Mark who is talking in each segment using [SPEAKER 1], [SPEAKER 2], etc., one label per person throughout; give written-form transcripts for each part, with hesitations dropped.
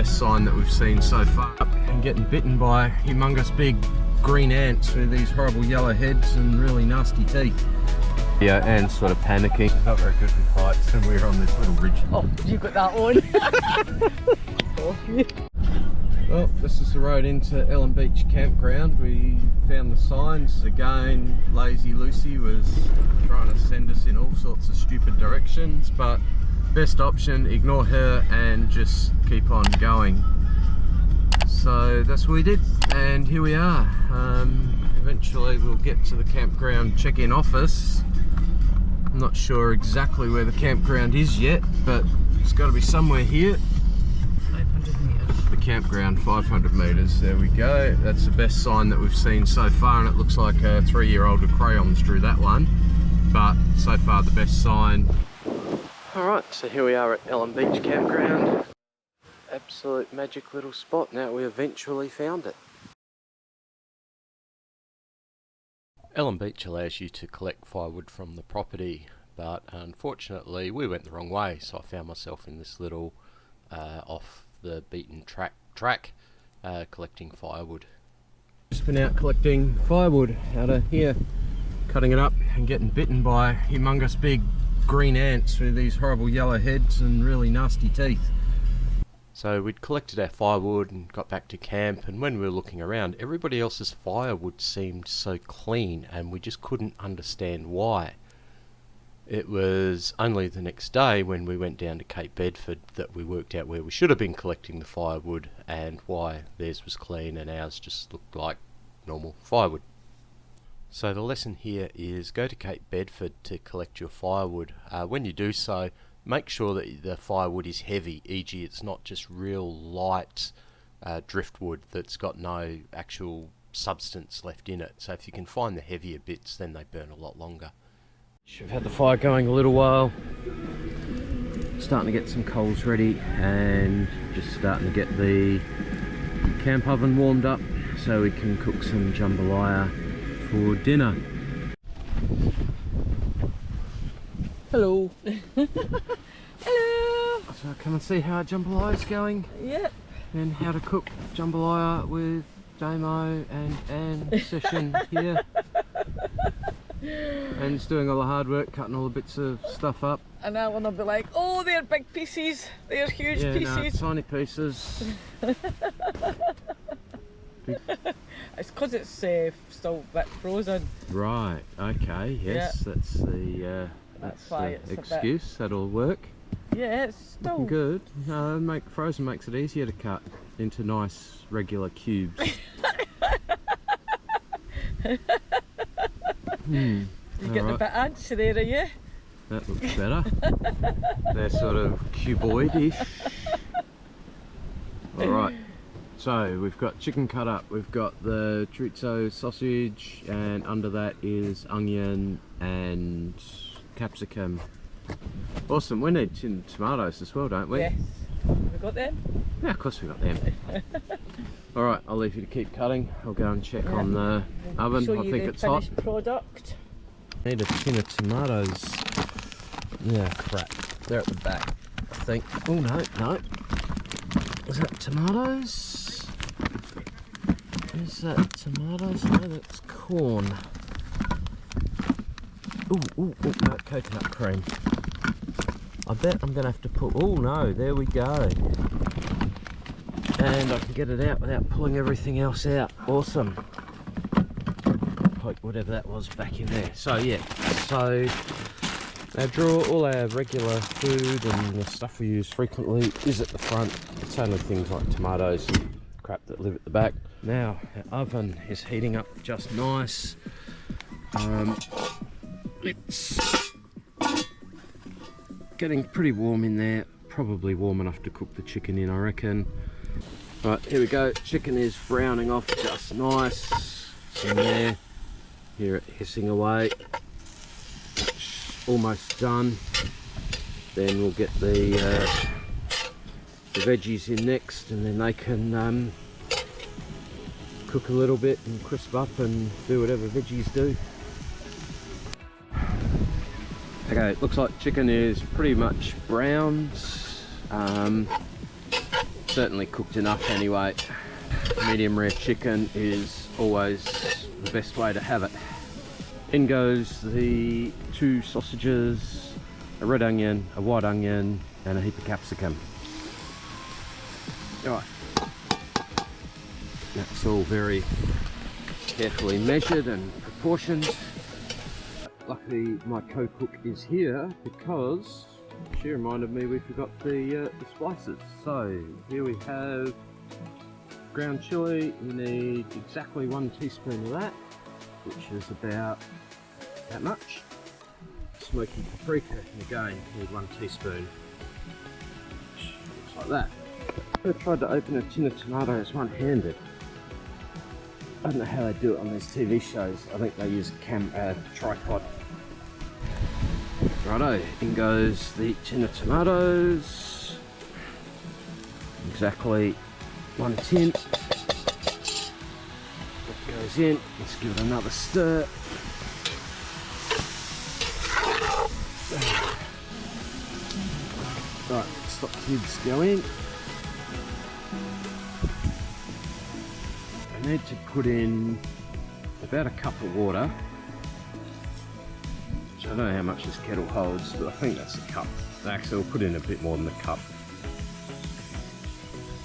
[SPEAKER 1] best sign that we've seen so far. And getting bitten by humongous big green ants with these horrible yellow heads and really nasty teeth. Yeah, and sort of panicking. Not very good with heights, and we're on this little ridge.
[SPEAKER 2] Oh, you got that on.
[SPEAKER 1] Well, this is the road into Elim Beach campground. We found the signs. Again, Lazy Lucy was trying to send us in all sorts of stupid directions, but best option, ignore her and just keep on going. So that's what we did, and here we are. Eventually we'll get to the campground check-in office. I'm not sure exactly where the campground is yet, but it's got to be somewhere here.
[SPEAKER 2] 500 metres.
[SPEAKER 1] The campground, 500 metres, there we go. That's the best sign that we've seen so far, and it looks like a 3-year-old with crayons drew that one, but so far the best sign. Alright, so here we are at Elim Beach campground. Absolute magic little spot. Now we eventually found it. Elim Beach allows you to collect firewood from the property, but unfortunately we went the wrong way, so I found myself in this little off the beaten track collecting firewood. Just been out collecting firewood out of here, cutting it up and getting bitten by humongous big green ants with these horrible yellow heads and really nasty teeth. So we'd collected our firewood and got back to camp, and when we were looking around, everybody else's firewood seemed so clean and we just couldn't understand why. It was only the next day when we went down to Cape Bedford that we worked out where we should have been collecting the firewood and why theirs was clean and ours just looked like normal firewood. So the lesson here is go to Cape Bedford to collect your firewood. When you do so, make sure that the firewood is heavy, e.g. it's not just real light driftwood that's got no actual substance left in it. So if you can find the heavier bits, then they burn a lot longer. We've had the fire going a little while, starting to get some coals ready and just starting to get the camp oven warmed up so we can cook some jambalaya for dinner. Hello.
[SPEAKER 2] Hello.
[SPEAKER 1] So come and see how jambalaya is going.
[SPEAKER 2] Yep.
[SPEAKER 1] And how to cook jambalaya with Damo and Anne session here. Anne's doing all the hard work, cutting all the bits of stuff up.
[SPEAKER 2] And Alan will be like, oh, they're big pieces. They're huge pieces.
[SPEAKER 1] No, tiny pieces.
[SPEAKER 2] It's because it's still a bit frozen.
[SPEAKER 1] Right, okay, yes,
[SPEAKER 2] yeah.
[SPEAKER 1] That's the
[SPEAKER 2] That's why it's
[SPEAKER 1] excuse. That'll work.
[SPEAKER 2] Yeah, it's still
[SPEAKER 1] looking good. No, frozen makes it easier to cut into nice regular cubes.
[SPEAKER 2] You getting a bit antsy there, are you?
[SPEAKER 1] That looks better. They're sort of cuboid-ish. Alright, so we've got chicken cut up, we've got the chorizo sausage, and under that is onion and capsicum. Awesome, we need tomatoes as well, don't we?
[SPEAKER 2] Yes. We got them?
[SPEAKER 1] Yeah, of course we got them. Alright, I'll leave you to keep cutting. I'll go and check on the oven. I think it's hot.
[SPEAKER 2] Product.
[SPEAKER 1] Need a tin of tomatoes. Yeah, crap. They're at the back, I think. Oh no. Is that tomatoes? Is that tomatoes? No, that's corn. Ooh, no, coconut cream. I bet I'm going to have to put... Oh no, there we go. And I can get it out without pulling everything else out. Awesome. Poke whatever that was back in there. So yeah, so our drawer, all our regular food and the stuff we use frequently is at the front. It's only things like tomatoes and crap that live at the back. Now our oven is heating up just nice. It's getting pretty warm in there, probably warm enough to cook the chicken in, I reckon. Right, here we go, chicken is browning off just nice. It's in there, hear it hissing away. It's almost done. Then we'll get the veggies in next, and then they can cook a little bit and crisp up and do whatever veggies do. Okay, it looks like chicken is pretty much browned. certainly cooked enough anyway. Medium rare chicken is always the best way to have it. In goes the 2 sausages, a red onion, a white onion, and a heap of capsicum. Alright. That's all very carefully measured and proportioned. Luckily my co-cook is here because she reminded me we forgot the spices. So here we have ground chili. We need exactly 1 teaspoon of that, which is about that much. Smoky paprika, again, need 1 teaspoon. Looks like that. I tried to open a tin of tomatoes one-handed. I don't know how they do it on these TV shows. I think they use a tripod. Righto, in goes the tin of tomatoes. Exactly 1 tin. That goes in. Let's give it another stir. Right, stop kids go in. I need to put in about a cup of water. Which I don't know how much this kettle holds, but I think that's a cup. Actually, we'll put in a bit more than a cup.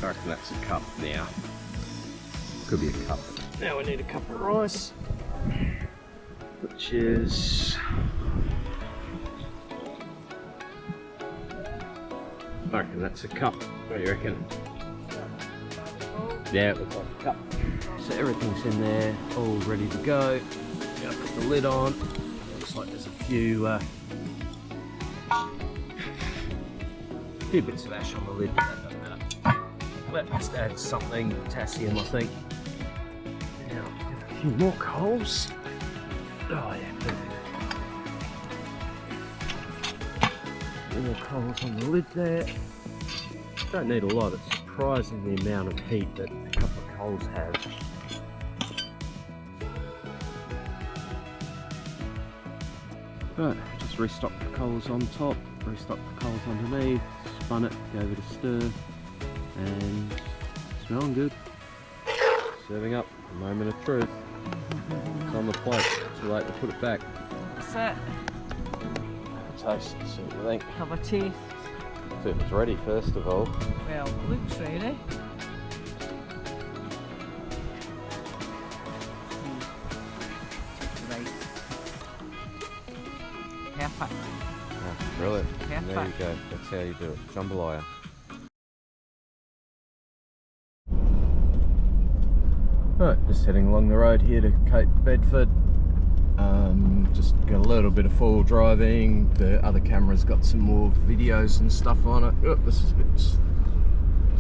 [SPEAKER 1] I reckon that's a cup now. Could be a cup. Now we need a cup of rice, which is, I reckon that's a cup. What do you reckon? Yeah, it looks like a cup. So everything's in there, all ready to go. Gonna put the lid on. Looks like there's a few bits of ash on the lid, but that doesn't matter. Let's add something, potassium, I think. Now, get a few more coals. Oh yeah, perfect. More coals on the lid there. Don't need a lot, it's surprising the amount of heat that a couple of coals have. Right, just restocked the coals on top, restocked the coals underneath, spun it, gave it a stir, and smelling good. Serving up, a moment of truth. It's on the plate, too late to put it back.
[SPEAKER 2] That's it.
[SPEAKER 1] Taste, see what you think.
[SPEAKER 2] Have a taste.
[SPEAKER 1] See if it's ready first of all.
[SPEAKER 2] Well, it looks ready. Right. Perfect.
[SPEAKER 1] Yeah, brilliant.
[SPEAKER 2] Perfect.
[SPEAKER 1] There you go, that's how you do it. Jumbalaya. Right, just heading along the road here to Cape Bedford. Just got a little bit of four-wheel driving. The other camera's got some more videos and stuff on it. Oh, this is a bit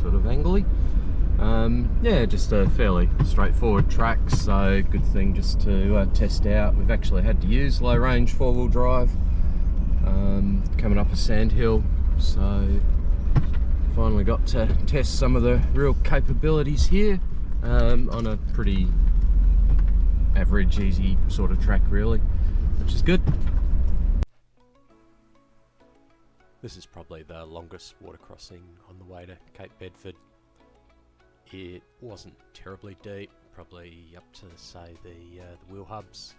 [SPEAKER 1] sort of angly. Yeah, just a fairly straightforward track, so good thing just to test out. We've actually had to use low range four-wheel drive coming up a sand hill, so finally got to test some of the real capabilities here on a pretty average, easy sort of track really, which is good. This is probably the longest water crossing on the way to Cape Bedford. It wasn't terribly deep, probably up to say the wheel hubs.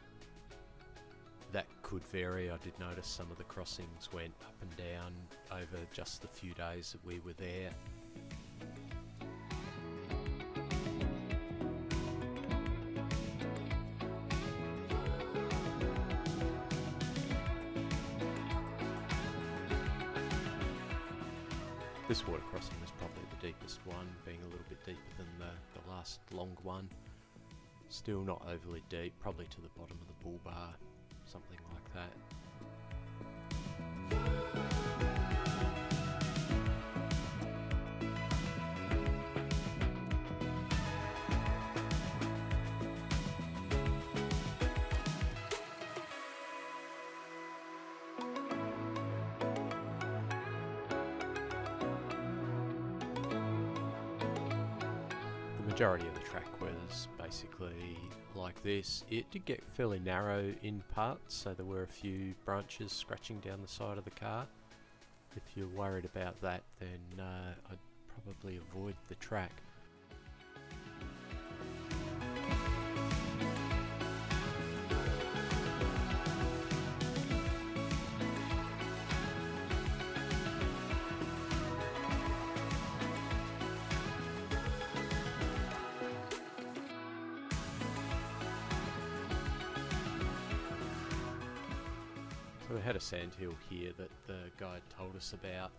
[SPEAKER 1] That could vary. I did notice some of the crossings went up and down over just the few days that we were there. This water crossing was probably the deepest one, being a little bit deeper than the last long one. Still not overly deep, probably to the bottom of the bull bar, something like that. The majority of the track was basically like this. It did get fairly narrow in parts, so there were a few branches scratching down the side of the car. If you're worried about that, then I'd probably avoid the track. So we had a sandhill here that the guide told us about.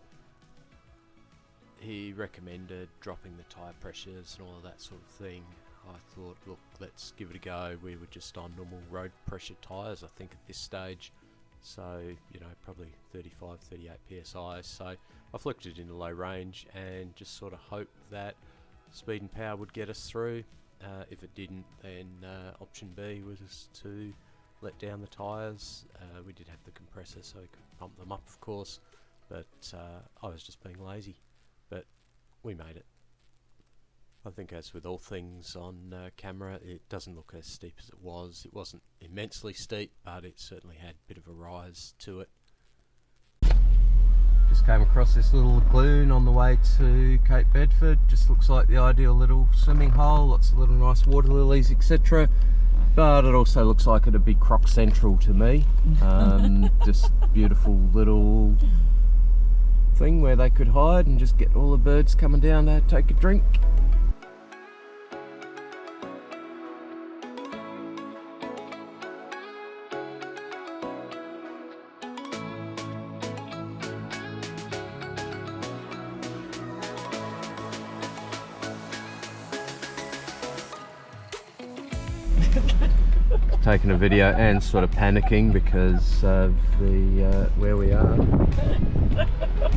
[SPEAKER 1] He recommended dropping the tyre pressures and all of that sort of thing. I thought, look, let's give it a go. We were just on normal road pressure tyres, I think, at this stage. So, you know, probably 35, 38 psi. So I flicked it into low range and just sort of hoped that speed and power would get us through. If it didn't, then option B was to let down the tyres. We did have the compressor, so we could pump them up, of course, but I was just being lazy. But we made it. I think, as with all things on camera, it doesn't look as steep as it was. It wasn't immensely steep, but it certainly had a bit of a rise to it. Just came across this little lagoon on the way to Cape Bedford. Just looks like the ideal little swimming hole. Lots of little nice water lilies, etc. But it also looks like it'd be Croc Central to me. Just beautiful little thing where they could hide and just get all the birds coming down to take a drink. Taking a video and sort of panicking because of the where we are.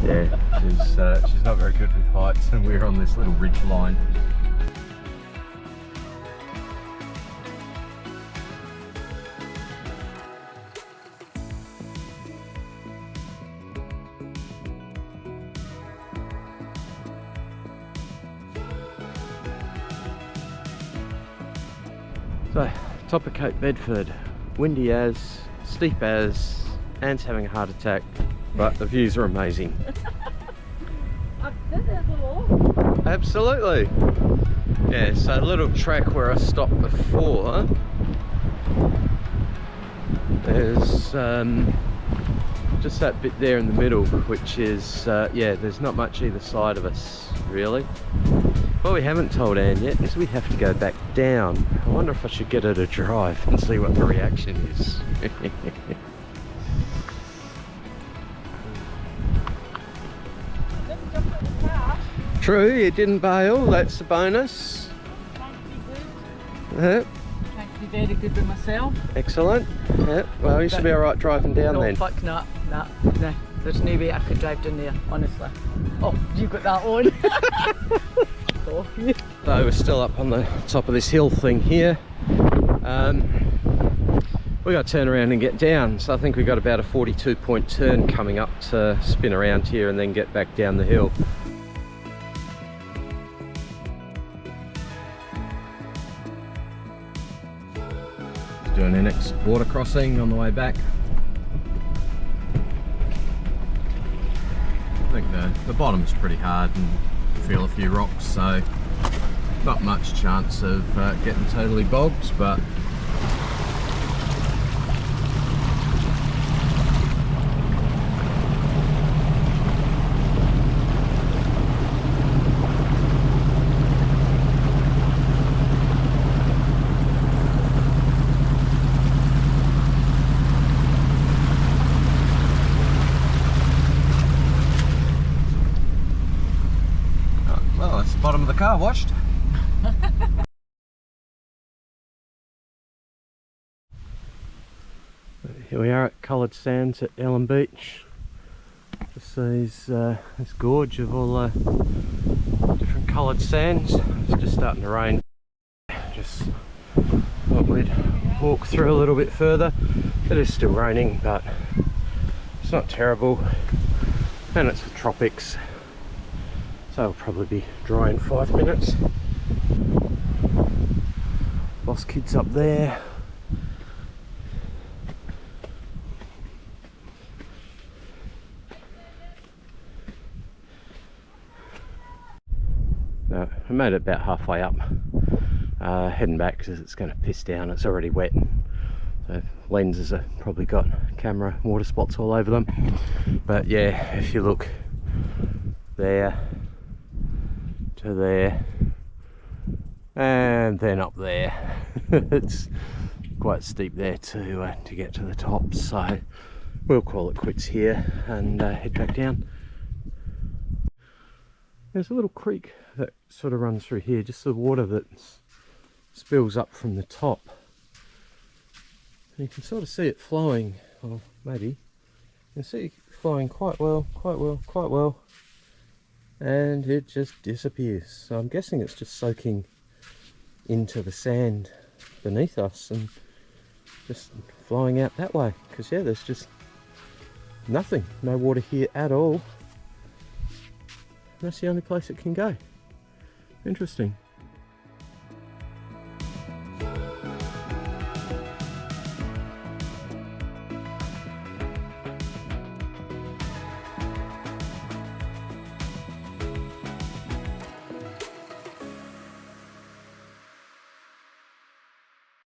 [SPEAKER 1] Yeah, she's not very good with heights, and we're on this little ridge line. So, top of Cape Bedford, windy as, steep as, Anne's having a heart attack, but the views are amazing.
[SPEAKER 2] I've been there before.
[SPEAKER 1] Absolutely. Yeah, so a little track where I stopped before. There's just that bit there in the middle, which is, yeah, there's not much either side of us, really. What we haven't told Anne yet is we have to go back down. I wonder if I should get her to drive and see what the reaction is. True, you didn't bail, that's a bonus.
[SPEAKER 2] Trying to be good. Trying to be very good with myself.
[SPEAKER 1] Excellent. Well, you should be alright driving down
[SPEAKER 2] no,
[SPEAKER 1] then.
[SPEAKER 2] Fuck, nah. There's no way I could drive down there, honestly. Oh, you got that on. Oh.
[SPEAKER 1] So we're still up on the top of this hill thing here. We got to turn around and get down, so I think we got about a 42-point turn coming up to spin around here and then get back down the hill. Doing our next water crossing on the way back. I think the bottom's pretty hard and feel a few rocks, so not much chance of getting totally bogged, but bottom of the car washed. Here we are at Coloured Sands at Elim Beach. Just this gorge of all the different coloured sands. It's just starting to rain. Just thought we'd walk through a little bit further. It is still raining, but it's not terrible, and it's the tropics. So it'll probably be dry in 5 minutes. Boss kids up there. I made it about halfway up, heading back because it's going to piss down. It's already wet, so lenses have probably got camera water spots all over them. But yeah, if you look there to there and then up there, it's quite steep there to get to the top, so we'll call it quits here and head back down. There's a little creek that sort of runs through here, just the water that spills up from the top. And you can sort of see it flowing, or maybe you can see it flowing quite well, and it just disappears. So I'm guessing it's just soaking into the sand beneath us and just flowing out that way, because yeah, there's just nothing, no water here at all. That's the only place it can go. Interesting.